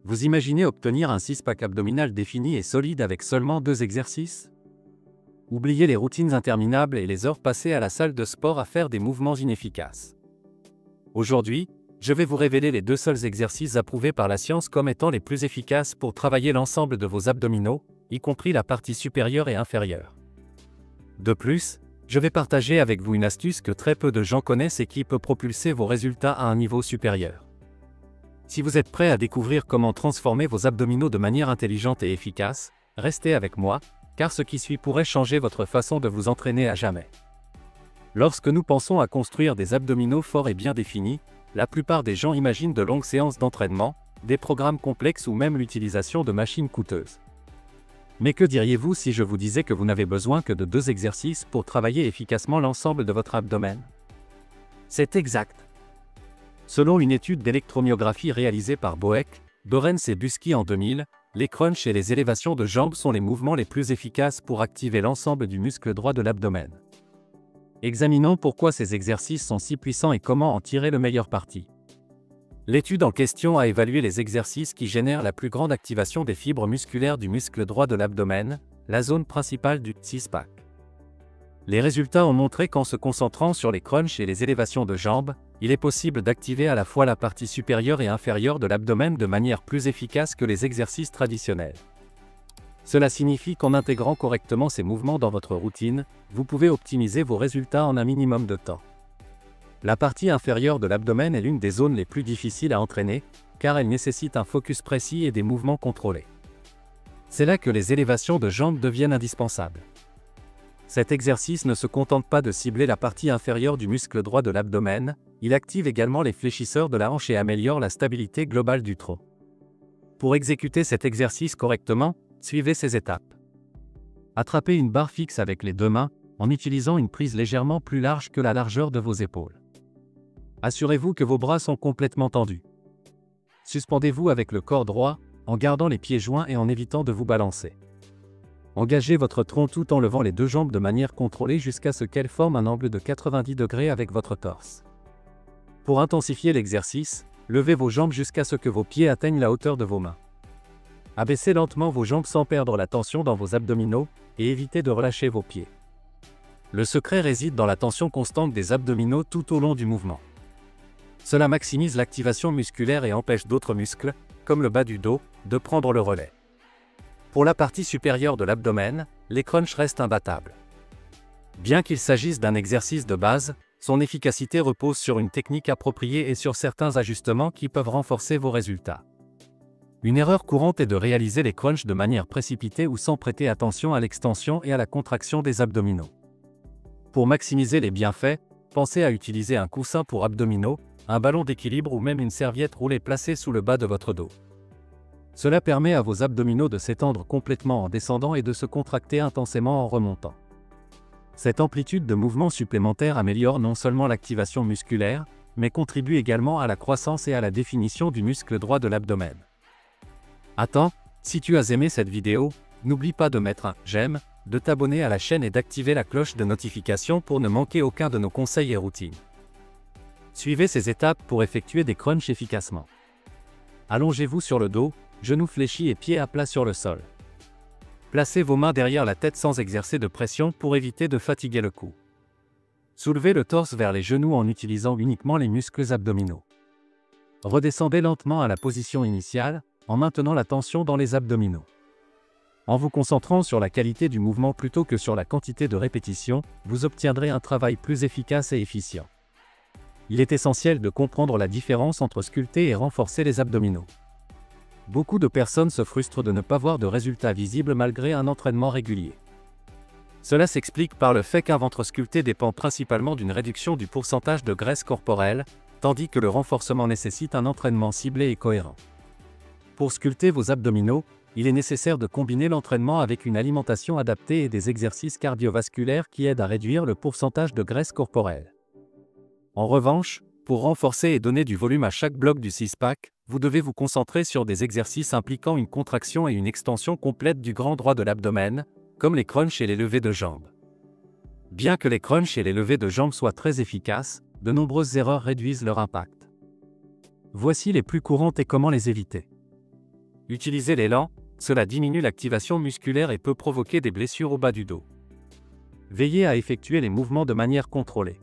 Vous imaginez obtenir un six-pack abdominal défini et solide avec seulement 2 exercices? Oubliez les routines interminables et les heures passées à la salle de sport à faire des mouvements inefficaces. Aujourd'hui, je vais vous révéler les 2 seuls exercices approuvés par la science comme étant les plus efficaces pour travailler l'ensemble de vos abdominaux, y compris la partie supérieure et inférieure. De plus, je vais partager avec vous une astuce que très peu de gens connaissent et qui peut propulser vos résultats à un niveau supérieur. Si vous êtes prêt à découvrir comment transformer vos abdominaux de manière intelligente et efficace, restez avec moi, car ce qui suit pourrait changer votre façon de vous entraîner à jamais. Lorsque nous pensons à construire des abdominaux forts et bien définis, la plupart des gens imaginent de longues séances d'entraînement, des programmes complexes ou même l'utilisation de machines coûteuses. Mais que diriez-vous si je vous disais que vous n'avez besoin que de 2 exercices pour travailler efficacement l'ensemble de votre abdomen? C'est exact. Selon une étude d'électromyographie réalisée par Boeck, Dorens et Busky en 2000, les crunchs et les élévations de jambes sont les mouvements les plus efficaces pour activer l'ensemble du muscle droit de l'abdomen. Examinons pourquoi ces exercices sont si puissants et comment en tirer le meilleur parti. L'étude en question a évalué les exercices qui génèrent la plus grande activation des fibres musculaires du muscle droit de l'abdomen, la zone principale du six-pack. Les résultats ont montré qu'en se concentrant sur les crunchs et les élévations de jambes, il est possible d'activer à la fois la partie supérieure et inférieure de l'abdomen de manière plus efficace que les exercices traditionnels. Cela signifie qu'en intégrant correctement ces mouvements dans votre routine, vous pouvez optimiser vos résultats en un minimum de temps. La partie inférieure de l'abdomen est l'une des zones les plus difficiles à entraîner, car elle nécessite un focus précis et des mouvements contrôlés. C'est là que les élévations de jambes deviennent indispensables. Cet exercice ne se contente pas de cibler la partie inférieure du muscle droit de l'abdomen, il active également les fléchisseurs de la hanche et améliore la stabilité globale du tronc. Pour exécuter cet exercice correctement, suivez ces étapes. Attrapez une barre fixe avec les 2 mains, en utilisant une prise légèrement plus large que la largeur de vos épaules. Assurez-vous que vos bras sont complètement tendus. Suspendez-vous avec le corps droit, en gardant les pieds joints et en évitant de vous balancer. Engagez votre tronc tout en levant les 2 jambes de manière contrôlée jusqu'à ce qu'elles forment un angle de 90 degrés avec votre torse. Pour intensifier l'exercice, levez vos jambes jusqu'à ce que vos pieds atteignent la hauteur de vos mains. Abaissez lentement vos jambes sans perdre la tension dans vos abdominaux, et évitez de relâcher vos pieds. Le secret réside dans la tension constante des abdominaux tout au long du mouvement. Cela maximise l'activation musculaire et empêche d'autres muscles, comme le bas du dos, de prendre le relais. Pour la partie supérieure de l'abdomen, les crunchs restent imbattables. Bien qu'il s'agisse d'un exercice de base, son efficacité repose sur une technique appropriée et sur certains ajustements qui peuvent renforcer vos résultats. Une erreur courante est de réaliser les crunchs de manière précipitée ou sans prêter attention à l'extension et à la contraction des abdominaux. Pour maximiser les bienfaits, pensez à utiliser un coussin pour abdominaux, un ballon d'équilibre ou même une serviette roulée placée sous le bas de votre dos. Cela permet à vos abdominaux de s'étendre complètement en descendant et de se contracter intensément en remontant. Cette amplitude de mouvement supplémentaire améliore non seulement l'activation musculaire, mais contribue également à la croissance et à la définition du muscle droit de l'abdomen. Attends, si tu as aimé cette vidéo, n'oublie pas de mettre un « j'aime », de t'abonner à la chaîne et d'activer la cloche de notification pour ne manquer aucun de nos conseils et routines. Suivez ces étapes pour effectuer des crunchs efficacement. Allongez-vous sur le dos, genoux fléchis et pieds à plat sur le sol. Placez vos mains derrière la tête sans exercer de pression pour éviter de fatiguer le cou. Soulevez le torse vers les genoux en utilisant uniquement les muscles abdominaux. Redescendez lentement à la position initiale, en maintenant la tension dans les abdominaux. En vous concentrant sur la qualité du mouvement plutôt que sur la quantité de répétitions, vous obtiendrez un travail plus efficace et efficient. Il est essentiel de comprendre la différence entre sculpter et renforcer les abdominaux. Beaucoup de personnes se frustrent de ne pas voir de résultats visibles malgré un entraînement régulier. Cela s'explique par le fait qu'un ventre sculpté dépend principalement d'une réduction du pourcentage de graisse corporelle, tandis que le renforcement nécessite un entraînement ciblé et cohérent. Pour sculpter vos abdominaux, il est nécessaire de combiner l'entraînement avec une alimentation adaptée et des exercices cardiovasculaires qui aident à réduire le pourcentage de graisse corporelle. En revanche, pour renforcer et donner du volume à chaque bloc du six-pack, vous devez vous concentrer sur des exercices impliquant une contraction et une extension complète du grand droit de l'abdomen, comme les crunchs et les levées de jambes. Bien que les crunchs et les levées de jambes soient très efficaces, de nombreuses erreurs réduisent leur impact. Voici les plus courantes et comment les éviter. Utilisez l'élan, cela diminue l'activation musculaire et peut provoquer des blessures au bas du dos. Veillez à effectuer les mouvements de manière contrôlée.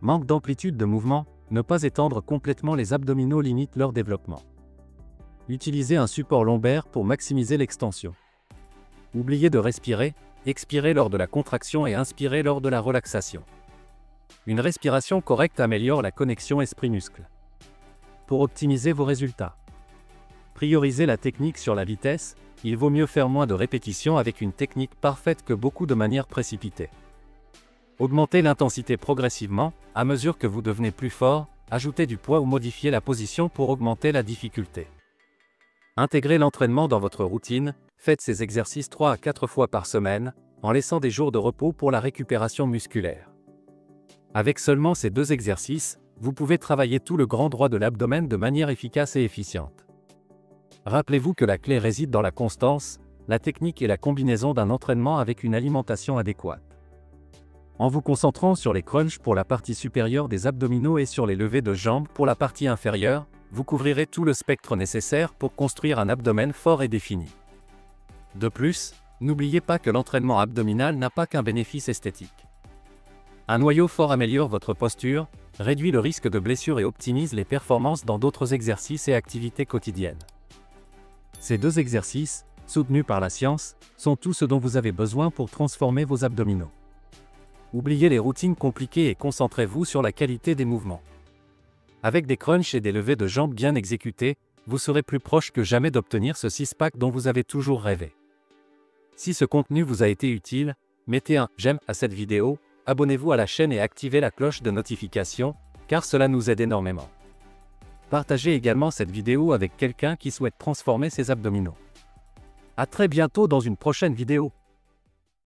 Manque d'amplitude de mouvement, ne pas étendre complètement les abdominaux limite leur développement. Utilisez un support lombaire pour maximiser l'extension. Oubliez de respirer, expirez lors de la contraction et inspirez lors de la relaxation. Une respiration correcte améliore la connexion esprit-muscle. Pour optimiser vos résultats, priorisez la technique sur la vitesse, il vaut mieux faire moins de répétitions avec une technique parfaite que beaucoup de manière précipitée. Augmentez l'intensité progressivement, à mesure que vous devenez plus fort, ajoutez du poids ou modifiez la position pour augmenter la difficulté. Intégrez l'entraînement dans votre routine, faites ces exercices 3 à 4 fois par semaine, en laissant des jours de repos pour la récupération musculaire. Avec seulement ces 2 exercices, vous pouvez travailler tout le grand droit de l'abdomen de manière efficace et efficiente. Rappelez-vous que la clé réside dans la constance, la technique et la combinaison d'un entraînement avec une alimentation adéquate. En vous concentrant sur les crunchs pour la partie supérieure des abdominaux et sur les levées de jambes pour la partie inférieure, vous couvrirez tout le spectre nécessaire pour construire un abdomen fort et défini. De plus, n'oubliez pas que l'entraînement abdominal n'a pas qu'un bénéfice esthétique. Un noyau fort améliore votre posture, réduit le risque de blessure et optimise les performances dans d'autres exercices et activités quotidiennes. Ces 2 exercices, soutenus par la science, sont tout ce dont vous avez besoin pour transformer vos abdominaux. Oubliez les routines compliquées et concentrez-vous sur la qualité des mouvements. Avec des crunchs et des levées de jambes bien exécutées, vous serez plus proche que jamais d'obtenir ce six-pack dont vous avez toujours rêvé. Si ce contenu vous a été utile, mettez un « j'aime » à cette vidéo, abonnez-vous à la chaîne et activez la cloche de notification, car cela nous aide énormément. Partagez également cette vidéo avec quelqu'un qui souhaite transformer ses abdominaux. À très bientôt dans une prochaine vidéo.